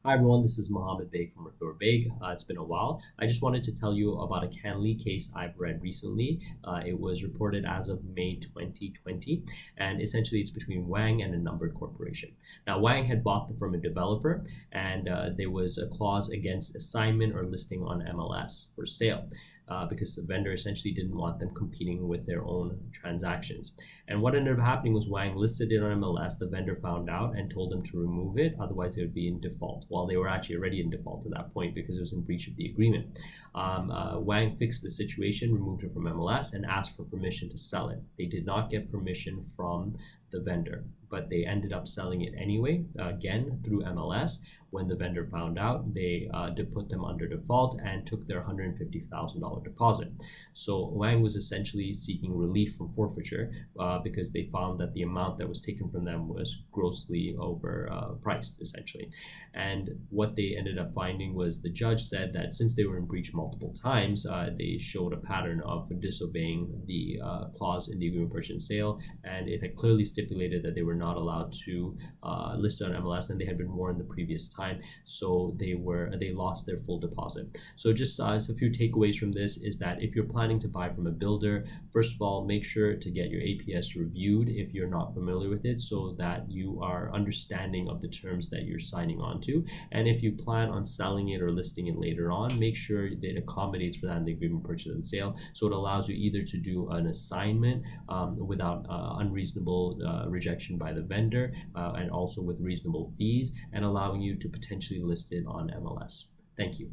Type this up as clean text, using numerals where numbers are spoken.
Hi everyone, this is Mohammed Baig from Rathore Baig. It's been a while. I just wanted to tell you about a CanLII case I've read recently. It was reported as of May 2020, and essentially it's between Wang and a numbered corporation. Now, Wang had bought them from a developer, and there was a clause against assignment or listing on MLS for sale. Because the vendor essentially didn't want them competing with their own transactions. And what ended up happening was Wang listed it on MLS. The vendor found out and told them to remove it, otherwise they would be in default. Well, they were actually already in default at that point because it was in breach of the agreement. Wang fixed the situation, removed it from MLS, and asked for permission to sell it. They did not get permission from the vendor, but they ended up selling it anyway, again through MLS. When the vendor found out, they did put them under default and took their $150,000 deposit. So Wang was essentially seeking relief from forfeiture because they found that the amount that was taken from them was grossly overpriced, essentially. And what they ended up finding was the judge said that since they were in breach multiple times, they showed a pattern of disobeying the clause in the agreement purchase and sale, and it had clearly stipulated that they were not allowed to list it on MLS, and they had been warned the previous time, so they lost their full deposit. So just a few takeaways from this is that if you're planning to buy from a builder, first of all, make sure to get your APS reviewed if you're not familiar with it, so that you are understanding of the terms that you're signing on to. And if you plan on selling it or listing it later on, make sure that it accommodates for that in the agreement purchase and sale, so it allows you either to do an assignment without unreasonable rejection by the vendor, and also with reasonable fees, and allowing you to potentially list it on MLS. Thank you.